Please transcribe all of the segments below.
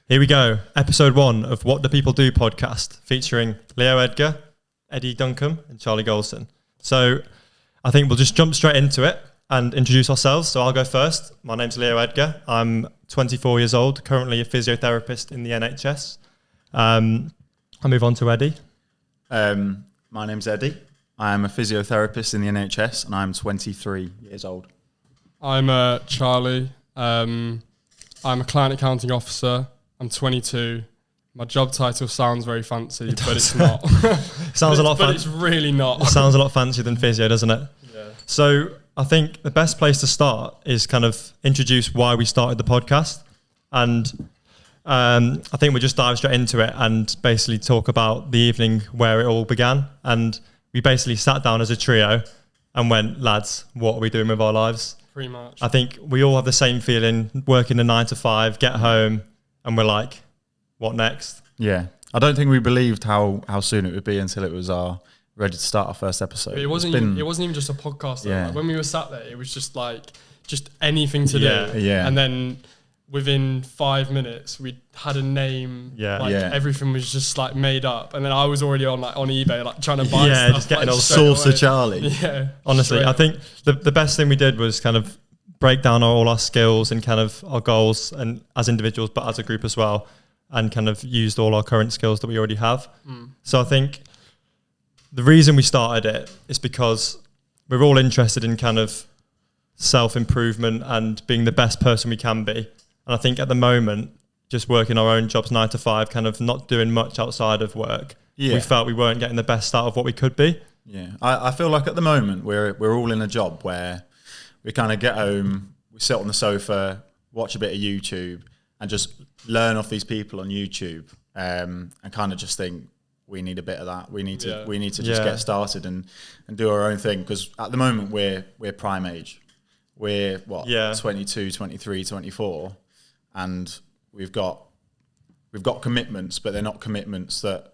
Here we go. Episode 1 of What Do People Do podcast, featuring Leo Edgar, Eddie Duncombe, and Charlie Goldson. So I think we'll just jump straight into it and introduce ourselves. So I'll go first. My name's Leo Edgar. I'm 24 years old, currently a physiotherapist in the NHS. I'll move on to Eddie. My name's Eddie. I'm a physiotherapist in the NHS and I'm 23 years old. I'm Charlie. I'm a client accounting officer. I'm 22. My job title sounds very fancy, but it's not. Sounds a lot but it's really not. It sounds a lot fancier than physio, doesn't it? Yeah. So I think the best place to start is kind of introduce why we started the podcast. And I think we'll just dive straight into it and basically talk about the evening where it all began. And we basically sat down as a trio and went, lads, what are we doing with our lives? Pretty much. I think we all have the same feeling, working a 9 to 5, get home, and we're like, what next? Yeah. I don't think we believed how soon it would be until it was ready to start our first episode. It wasn't even just a podcast. Yeah. Like when we were sat there, it was just anything to do. Yeah. And then within 5 minutes, we had a name. Everything was just like made up. And then I was already on eBay, like trying to buy stuff. Just getting all Sauce of Charlie. Yeah. Honestly, I think the best thing we did was kind of break down all our skills and kind of our goals, and as individuals, but as a group as well, and kind of used all our current skills that we already have. So I think the reason we started it is because we're all interested in kind of self-improvement and being the best person we can be. And I think at the moment, just working our own jobs 9 to 5, kind of not doing much outside of work, we felt we weren't getting the best out of what we could be. Yeah, I feel like at the moment we're all in a job where we kind of get home, we sit on the sofa, watch a bit of YouTube, and just learn off these people on YouTube, and kind of just think we need a bit of that. We need to just get started and do our own thing, because at the moment we're prime age. We're 22, 23, 24. And we've got commitments, but they're not commitments that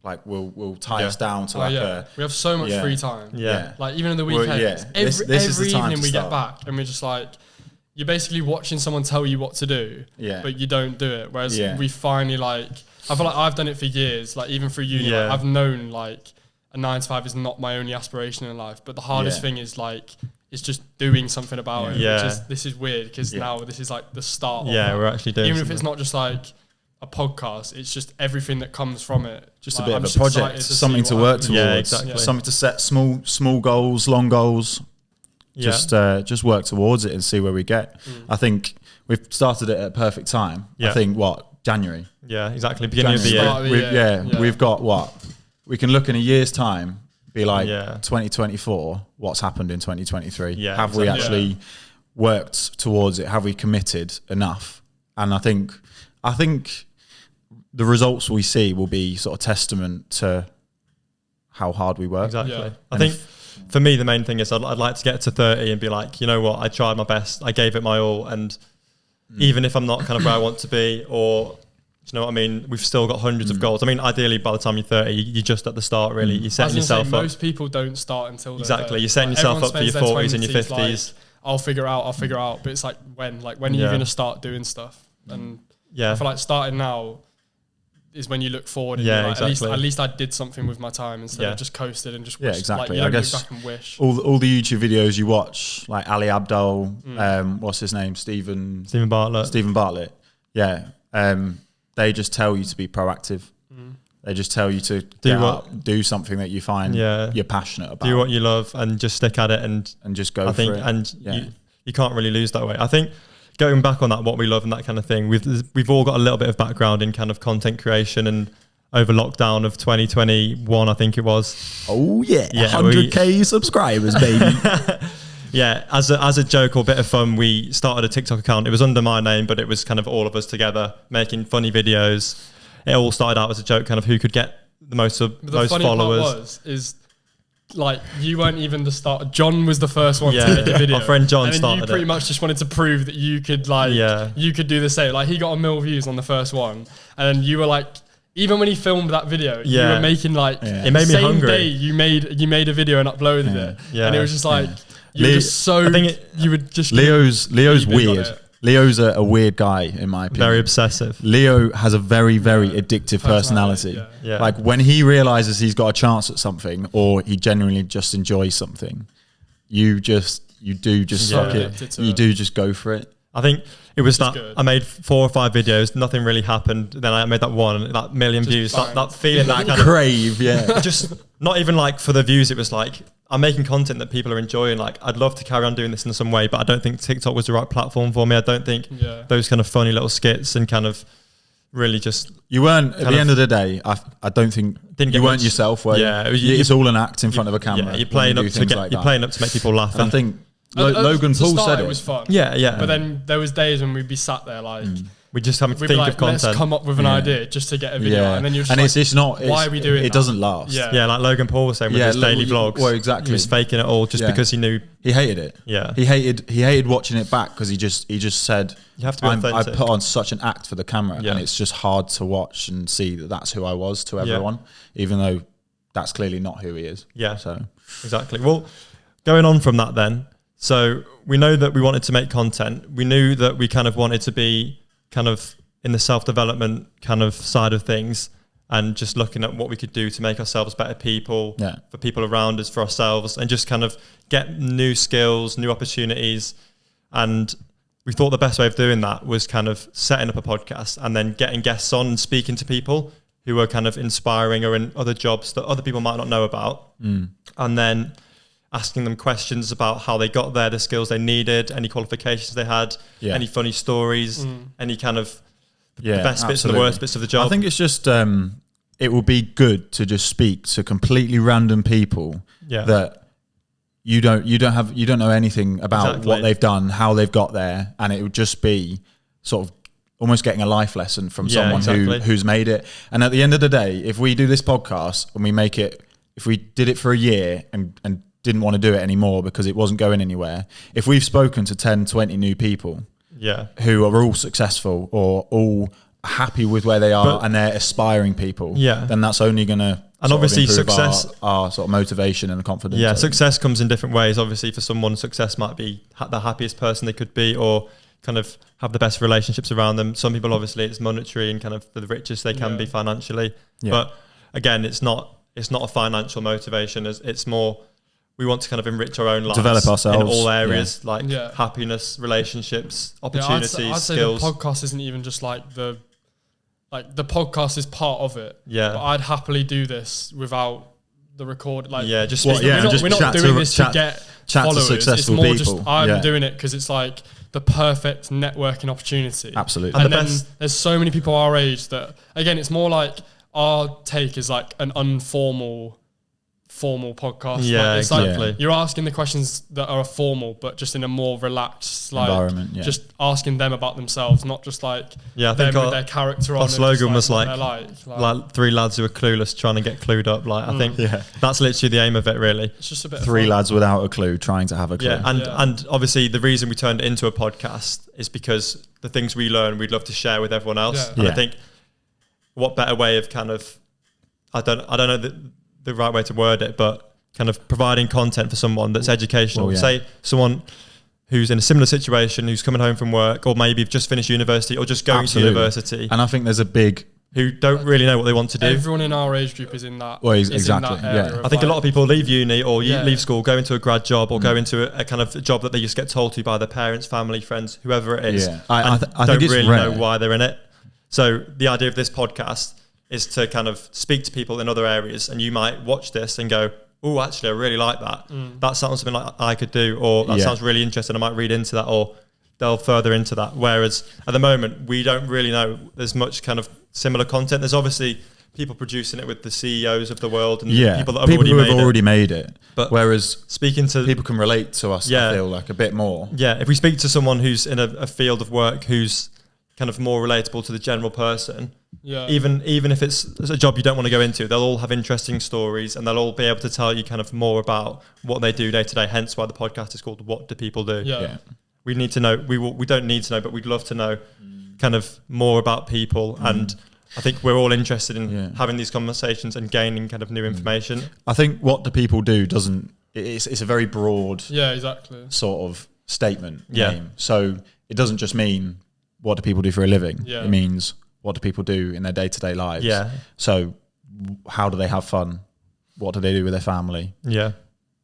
like will tie us down to we have so much free time. Yeah. Like even in the weekends, every evening we get back and we're just like, you're basically watching someone tell you what to do, but you don't do it. Whereas we finally I feel like I've done it for years. Like even through uni, I've known like a 9 to 5 is not my only aspiration in life, but the hardest thing is it's just doing something about it. Yeah. This is weird because now this is like the start of we're actually doing even if it's not just like a podcast, it's just everything that comes from it. Just a bit of a project, something to work towards. Yeah, exactly. Something to set small goals, long goals. Just work towards it and see where we get. I think we've started it at a perfect time. I think January. Yeah, exactly. Beginning of the year. We've got we can look in a year's time, be like 2024, what's happened in 2023? Have we actually worked towards it? Have we committed enough? And I think the results we see will be sort of testament to how hard we work. Exactly. Yeah. I think for me, the main thing is I'd like to get to 30 and be like, you know what, I tried my best, I gave it my all, and even if I'm not kind of where I want to be, or you know what I mean, we've still got hundreds of goals. I mean, ideally, by the time you're 30, you're just at the start, really. You're setting yourself up. Most people don't start until they're 30. You're setting yourself up for your 40s and your 50s. I'll figure out. But it's when are you going to start doing stuff? And I feel like starting now is when you look forward. And exactly. At least I did something with my time instead of just coasted and just wished, exactly. I guess look back and wish. All the YouTube videos you watch, like Ali Abdaal, what's his name, Stephen Bartlett. Yeah. They just tell you to be proactive. They just tell you to do something that you find you're passionate about. Do what you love and just stick at it and just go for it. And you can't really lose that way. I think going back on that, what we love and that kind of thing, we've all got a little bit of background in kind of content creation, and over lockdown of 2021, I think it was. Oh yeah 100k subscribers, baby. As a joke or bit of fun, we started a TikTok account. It was under my name, but it was kind of all of us together making funny videos. It all started out as a joke, kind of who could get the most followers. The funny part is like you weren't even the start. John was the first one to make the video. Our friend John and then started you pretty much just wanted to prove that you could you could do the same. Like he got 1 million views on the first one, and then you were like, even when he filmed that video, you were making it made me hungry. Day you made a video and uploaded it, and it was just like. You were just so. I think you would just. Leo's weird. Leo's a weird guy, in my opinion. Very obsessive. Leo has a very, very addictive personality. Yeah. Like when he realizes he's got a chance at something, or he genuinely just enjoys something, you do just suck it. You do just go for it. I think it was that I made 4 or 5 videos, nothing really happened. Then I made that one, that million views, that feeling, that kind crave, just not even like for the views. It was like, I'm making content that people are enjoying. Like, I'd love to carry on doing this in some way, but I don't think TikTok was the right platform for me. I don't think those kind of funny little skits and kind of really just... You weren't, at the end of the day, I don't think you weren't yourself, were you? Yeah. It's all an act in front of a camera. Yeah, you're playing up to make people laugh. And I think Logan Paul said it was fun. Yeah. But then there was days when we'd be sat there like... We just haven't to think of content. Let's come up with an idea just to get a video, and then you're just it's not. Why are we doing? It doesn't last. Yeah, like Logan Paul was saying with his daily vlogs. Well, exactly. He was faking it all just because he knew he hated it. Yeah, he hated watching it back because he just said, you have to be authentic. I put on such an act for the camera, and it's just hard to watch and see that that's who I was to everyone, even though that's clearly not who he is. Yeah, so exactly. Well, going on from that then, so we know that we wanted to make content. We knew that we kind of wanted to be kind of in the self-development kind of side of things, and just looking at what we could do to make ourselves better people, for people around us, for ourselves, and just kind of get new skills, new opportunities. And we thought the best way of doing that was kind of setting up a podcast and then getting guests on and speaking to people who are kind of inspiring or in other jobs that other people might not know about. And then asking them questions about how they got there, the skills they needed, any qualifications they had, any funny stories, any kind of the best bits and the worst bits of the job. I think it's just it will be good to just speak to completely random people that you don't know anything about what they've done, how they've got there, and it would just be sort of almost getting a life lesson from someone who's made it. And at the end of the day, if we do this podcast and we make it, if we did it for a year and didn't want to do it anymore because it wasn't going anywhere, if we've spoken to 10, 20 new people who are all successful or all happy with where they are and they're aspiring people, then that's only going to obviously success our sort of motivation and confidence. Yeah, success comes in different ways. Obviously for someone, success might be the happiest person they could be, or kind of have the best relationships around them. Some people, obviously it's monetary and kind of the richest they can be financially. But again, it's not a financial motivation. It's more, we want to kind of enrich our own lives, develop ourselves in all areas, like happiness, relationships, opportunities, I'd say skills. the podcast isn't even just the podcast is part of it. Yeah, but I'd happily do this without the record. We're not doing this to get followers. To successful it's more people. just I'm doing it because it's like the perfect networking opportunity. Absolutely. And then there's so many people our age that, again, it's more like our take is like an formal podcast. Yeah, exactly. You're asking the questions that are formal, but just in a more relaxed environment. Yeah. Just asking them about themselves, not just I think with their character on. Our slogan was like 3 lads who are clueless trying to get clued up. I think that's literally the aim of it, really. It's just a bit 3 lads without a clue trying to have a clue. Yeah, and obviously the reason we turned it into a podcast is because the things we learn, we'd love to share with everyone else. And I think what better way of kind of, I don't know the right way to word it, but kind of providing content for someone that's educational. Say someone who's in a similar situation, who's coming home from work, or maybe just finished university, or just going to university. And I think there's a big... who don't really know what they want to do. Everyone in our age group is in that. Well, exactly. In that area I think a lot of people leave uni or leave school, go into a grad job, or go into a kind of job that they just get told to by their parents, family, friends, whoever it is. Yeah. I don't think it's really rare. know why they're in it. So the idea of this podcast is to kind of speak to people in other areas, and you might watch this and go, oh, actually, I really like that. That sounds something like I could do, or that sounds really interesting. I might read into that or delve further into that. Whereas at the moment, we don't really know there's much kind of similar content. There's obviously people producing it with the CEOs of the world and people that have already made it. But whereas speaking to people can relate to us, I feel like a bit more. Yeah, if we speak to someone who's in a field of work who's kind of more relatable to the general person, even if it's a job you don't want to go into, they'll all have interesting stories and they'll all be able to tell you kind of more about what they do day to day. Hence why the podcast is called What Do People Do? We need to know, we don't need to know, but we'd love to know kind of more about people. And I think we're all interested in having these conversations and gaining kind of new information. I think What Do People Do it's a very broad exactly sort of statement name. So it doesn't just mean what do people do for a living. Yeah. It means what do people do in their day-to-day lives. Yeah. So how do they have fun? What do they do with their family? Yeah.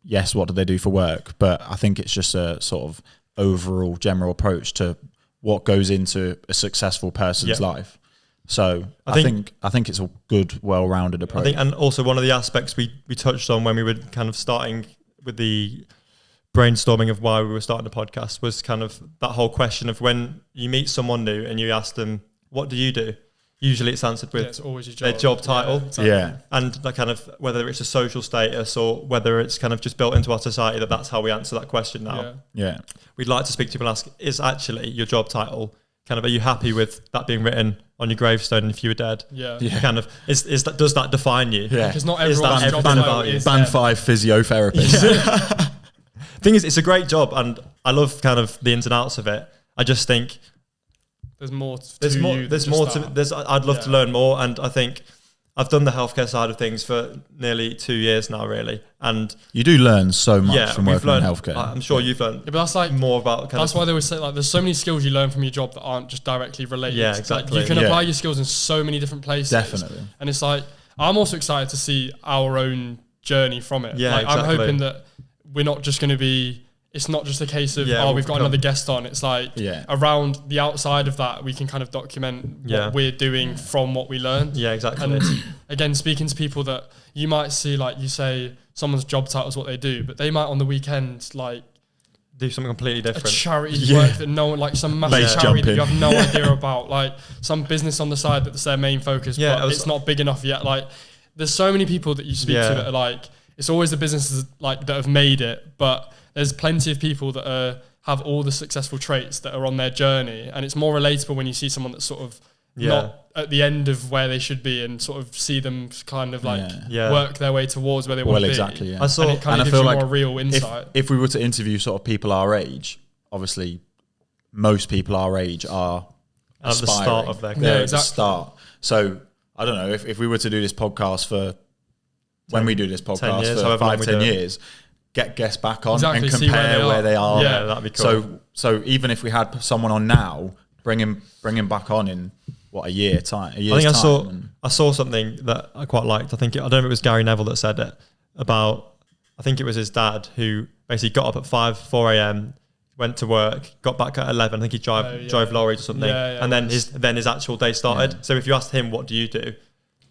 Yes, what do they do for work? But I think it's just a sort of overall general approach to what goes into a successful person's life. So I think it's a good, well-rounded approach. I think, and also one of the aspects we touched on when we were kind of starting with the brainstorming of why we were starting the podcast was kind of that whole question of when you meet someone new and you ask them, what do you do? Usually it's answered with it's always your job. their job title. Yeah, exactly. Yeah. And that kind of, whether it's a social status or whether it's kind of just built into our society that's how we answer that question now. Yeah. We'd like to speak to people and ask, is actually your job title kind of, are you happy with that being written on your gravestone if you were dead? Yeah. Kind of, is that, does that define you? Yeah. Because not everyone's job title is Band 5 physiotherapist. Yeah. Thing is, it's a great job and I love kind of the ins and outs of it. I just think there's more I'd love to learn more, and I think I've done the healthcare side of things for nearly 2 years now, really. And you do learn so much from working in healthcare. I'm sure you've learned but that's like more about that's why they always say like there's so many skills you learn from your job that aren't just directly related. Yeah, exactly. Like, you can apply your skills in so many different places. Definitely. And it's like, I'm also excited to see our own journey from it. Yeah, like, exactly. I'm hoping that we're not just going to be, it's not just a case of, we've got another guest on. It's like around the outside of that, we can kind of document what we're doing from what we learned. Yeah, exactly. And again, speaking to people that you might see, like you say, someone's job title is what they do, but they might on the weekend, like, do something completely different. A charity work that no one, like some massive charity that you have no idea about, like some business on the side that's their main focus, but it's not big enough yet. Like, there's so many people that you speak to that are like, it's always the businesses like that have made it, but there's plenty of people that have all the successful traits that are on their journey, and it's more relatable when you see someone that's sort of not at the end of where they should be, and sort of see them kind of like work their way towards where they want to be. Exactly. Yeah. I saw, and it kind of gives you more real insight. If we were to interview sort of people our age, obviously most people our age are at the start of their career. At the start. So I don't know if we were to do this podcast for when we do this podcast for 5-10 years. Get guests back on and compare where they are. Yeah, that'd be cool. So even if we had someone on now, bring him back on in a year's time. I saw something that I quite liked. I don't know if it was Gary Neville that said it about. I think it was his dad who basically got up at 4 a.m. went to work, got back at 11. I think he drove lorries or something, and then his actual day started. Yeah. So if you asked him, what do you do?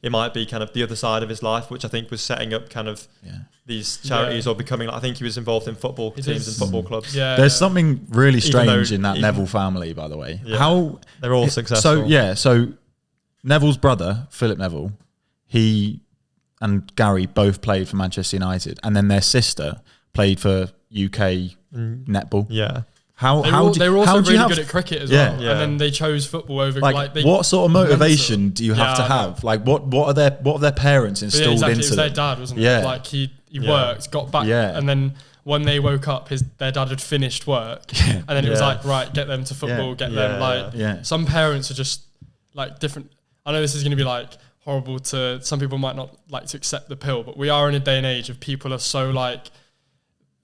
It might be kind of the other side of his life, which I think was setting up kind of these charities or becoming. I think he was involved in football teams and football clubs. Yeah. There's something really strange in that Neville family, by the way. Yeah. How they're all successful. So Neville's brother, Philip Neville, he and Gary both played for Manchester United, and then their sister played for UK netball. Yeah. They were also really good at cricket as well, and then they chose football over. What sort of motivation do you have to have? Like, what are their parents instilled into them? It was their dad, wasn't it? Yeah, like he worked, got back, and then when they woke up, their dad had finished work, and then it was like, right, get them to football, get them like. Some parents are just like different. I know this is going to be like horrible to some people, might not like to accept the pill, but we are in a day and age of people are so like.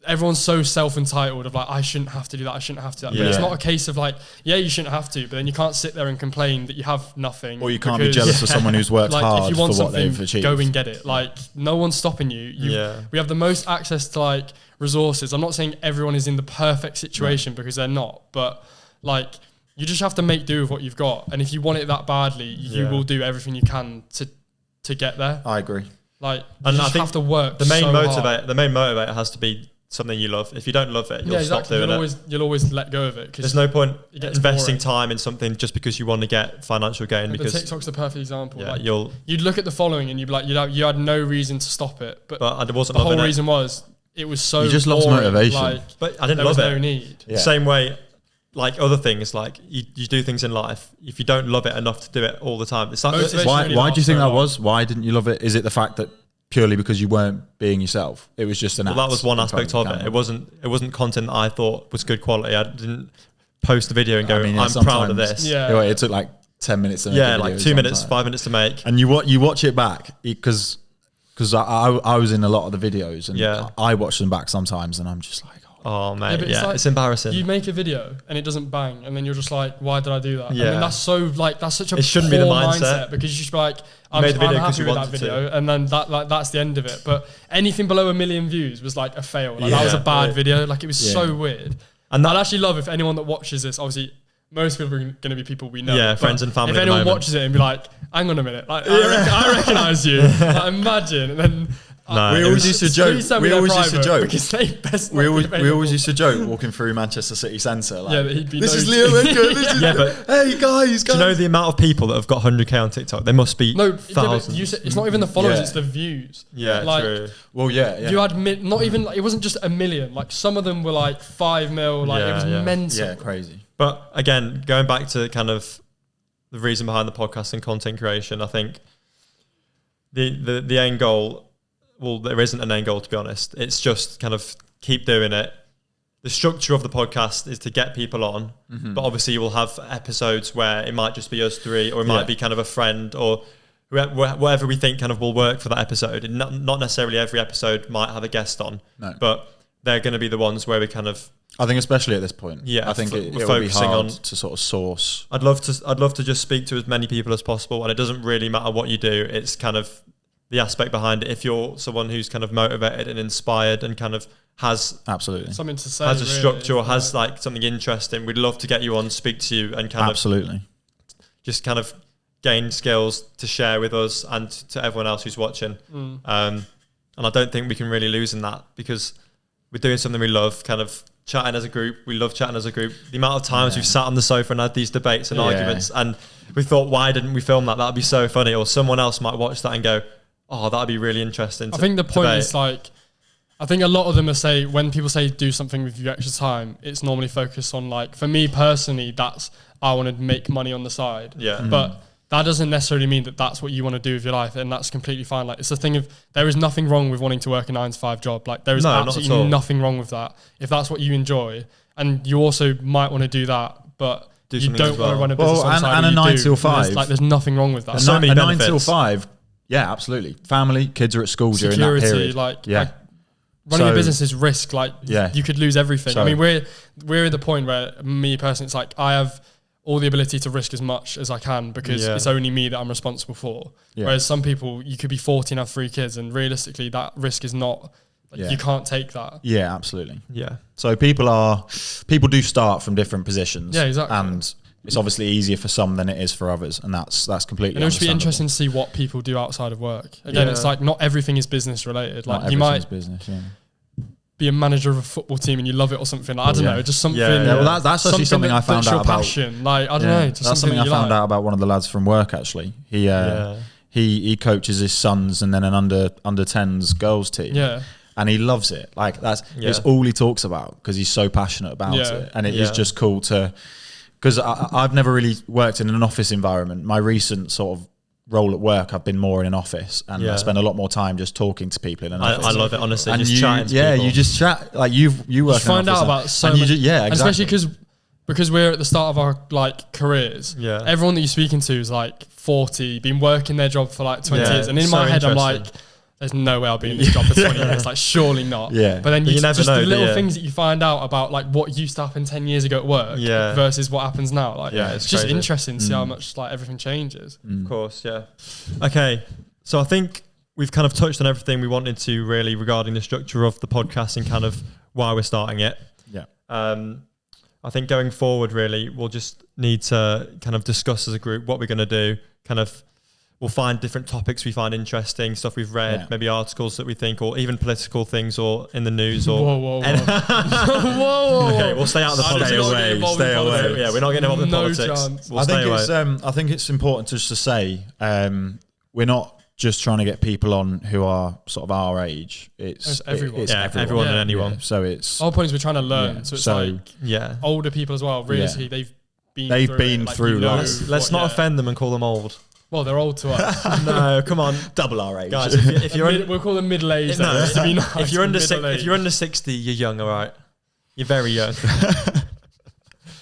Everyone's so self-entitled of like, I shouldn't have to do that, I shouldn't have to do that. But it's not a case of like, you shouldn't have to, but then you can't sit there and complain that you have nothing. Or you can't be jealous of someone who's worked hard for what they've achieved. Go and get it. Like, no one's stopping you. We have the most access to like resources. I'm not saying everyone is in the perfect situation because they're not, but like, you just have to make do with what you've got. And if you want it that badly, you will do everything you can to get there. I agree. Like, you just have to work. The main motivator has to be something you love. If you don't love it, you'll stop doing it. You'll always let go of it. There's no point investing time in something just because you want to get financial gain. Like, because TikTok's the perfect example. Yeah, like, you'd look at the following and you'd be like, you had no reason to stop it. But I wasn't the whole reason was it was so. You just lost motivation. Like, but I didn't love it. There was no need. Yeah. Same way, like other things, like you do things in life. If you don't love it enough to do it all the time, it's why do you think that was? Why didn't you love it? Is it the fact that purely because you weren't being yourself? It was just an act. That was one aspect of it. It wasn't content that I thought was good quality. I didn't post a video and go, I'm proud of this. Yeah. It took like 10 minutes to make a video. Like 2 minutes, 5 minutes to make. And you watch it back because I was in a lot of the videos and I watch them back sometimes and I'm just like, oh Oh mate, it's embarrassing. You make a video and it doesn't bang, and then you're just like, why did I do that? Yeah. I mean, that's such a it shouldn't be the mindset, because you should be like, I'm happy with that video, and then that's the end of it. But anything below 1 million views was like a fail. Like that was a bad video. Like it was so weird. And I'd actually love if anyone that watches this, obviously most people are going to be people we know. Yeah, friends and family. If anyone watches it and be like, hang on a minute, like I recognise you. Like, imagine, and then. No, we always used to joke. We always used to joke. Because they best we always used to joke walking through Manchester city centre. Like, he'd be this is Leo Edgar. But hey guys. Do you know the amount of people that have got 100k on TikTok? They must be thousands. It's not even the followers; it's the views. Yeah, like, true. Well, yeah. You had not even like, it wasn't just 1 million. Like some of them were like 5 mil. Like it was mental. Yeah, crazy. But again, going back to kind of the reason behind the podcast and content creation, I think the end goal. Well, there isn't an end goal, to be honest. It's just kind of keep doing it. The structure of the podcast is to get people on, but obviously you will have episodes where it might just be us three, or it might be kind of a friend, or whatever we think kind of will work for that episode. And not necessarily every episode might have a guest on, but they're going to be the ones where we kind of... I think especially at this point, I think it will be hard to sort of source. I'd love to just speak to as many people as possible, and it doesn't really matter what you do. It's kind of the aspect behind it. If you're someone who's kind of motivated and inspired and kind of has something to say, has a structure, or has like something interesting, we'd love to get you on, speak to you, and kind of just kind of gain skills to share with us and to everyone else who's watching. And I don't think we can really lose in that, because we're doing something we love, kind of chatting as a group. We love chatting as a group. The amount of times we've sat on the sofa and had these debates and arguments, and we thought, why didn't we film that? That'd be so funny. Or someone else might watch that and go, oh, that'd be really interesting. I think the point is, like, I think a lot of them are when people say do something with your extra time, it's normally focused on, like, for me personally, I want to make money on the side. Yeah. But that doesn't necessarily mean that that's what you want to do with your life, and that's completely fine. Like, it's a thing of, there is nothing wrong with wanting to work a 9-to-5 job. Like, there is absolutely nothing wrong with that. If that's what you enjoy, and you also might want to do that, but you don't want to run a business on the side. And a 9 till 5. Like, there's nothing wrong with that. A 9 till 5. Yeah, absolutely. Family, kids are at school during that period. Like running a business is risk. Like, you could lose everything. I mean, we're at the point where, me personally, it's like I have all the ability to risk as much as I can, because it's only me that I'm responsible for. Yeah. Whereas some people, you could be 40 and have 3 kids, and realistically, that risk is not. Like, you can't take that. Yeah, absolutely. Yeah. So people do start from different positions. Yeah, exactly. And it's obviously easier for some than it is for others, and that's completely. And it should be interesting to see what people do outside of work. Again, it's like not everything is business related. Like, you might be a manager of a football team and you love it or something. Like, I don't know, just something. Yeah, well, that's actually something I found out about. Passion. Like, I don't know. Just that's something I found out about one of the lads from work. Actually, he coaches his sons and then an under 10s girls team. Yeah. And he loves it. Like, it's all he talks about, because he's so passionate about it, and it is just cool to. Because I've never really worked in an office environment. My recent sort of role at work, I've been more in an office, and I spend a lot more time just talking to people in an office. I love it, honestly. And just chatting to people. You just chat. Like, you work. Find out about so much. Exactly. Especially because we're at the start of our like careers. Yeah. Everyone that you're speaking to is like 40, been working their job for like 20 years, and in my head, I'm like, there's no way I'll be in this job for 20 years. Like, surely not. Yeah. But then you never know, the little things that you find out about, like, what used to happen 10 years ago at work versus what happens now. Like, it's just interesting to see how much like everything changes. Of course, yeah. Okay, so I think we've kind of touched on everything we wanted to, really, regarding the structure of the podcast and kind of why we're starting it. Yeah. I think going forward, really, we'll just need to kind of discuss as a group what we're going to do, kind of. We'll find different topics we find interesting, stuff we've read, maybe articles that we think, or even political things, or in the news, or whoa. Whoa. Okay, we'll stay out of the politics. Stay away. Yeah, we're not getting involved in politics. Chance. We'll stay away. I think it's important just to say we're not just trying to get people on who are sort of our age. It's everyone. Everyone and anyone. Yeah. So it's. Our point is we're trying to learn. So it's older people as well. Realistically, they've been through. Let's not offend them and call them old. Well, they're old to us. No, come on, double our age, guys. If you're we'll call them middle-aged. No, to be nice. If you're under 60, you're young, all right. You're very young.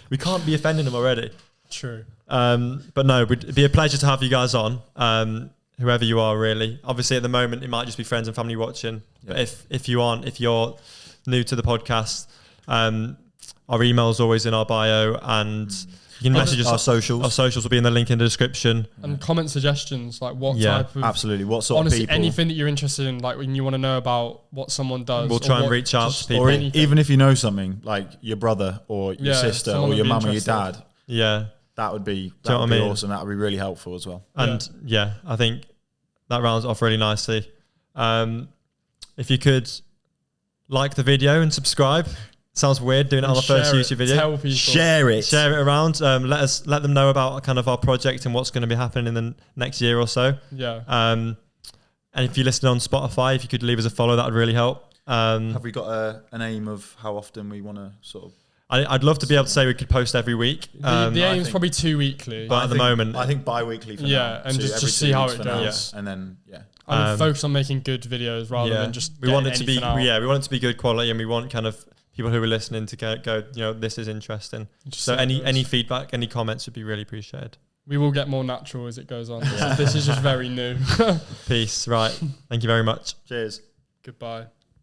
We can't be offending them already. True. But no, it'd be a pleasure to have you guys on. Whoever you are, really. Obviously, at the moment, it might just be friends and family watching. Yeah. But if you're new to the podcast, Our email is always in our bio, and you can message us. Our socials. Our socials will be in the link in the description. And comment suggestions, like what type of... Absolutely. What sort of people. Anything that you're interested in, like when you want to know about what someone does. We'll try and reach out to people. Or even if you know something, like your brother or your sister or your mum or your dad. Yeah. That would be awesome. That would be really helpful as well. And I think that rounds off really nicely. If you could like the video and subscribe. Sounds weird doing it on the first YouTube video. Tell people. Share it around. Let them know about kind of our project and what's going to be happening in the next year or so. Yeah. And if you listen on Spotify, if you could leave us a follow, that would really help. Have we got an aim of how often we want to sort of? I'd love to be able to say we could post every week. The aim's probably 2 weekly. But at the moment, I think bi-weekly for now. And just see how it goes. And then And focus on making good videos rather than just we want it to be we want it to be good quality, and we want kind of people who are listening to go, this is interesting. So any feedback, any comments would be really appreciated. We will get more natural as it goes on. This is just very new. Peace. Right. Thank you very much. Cheers. Goodbye.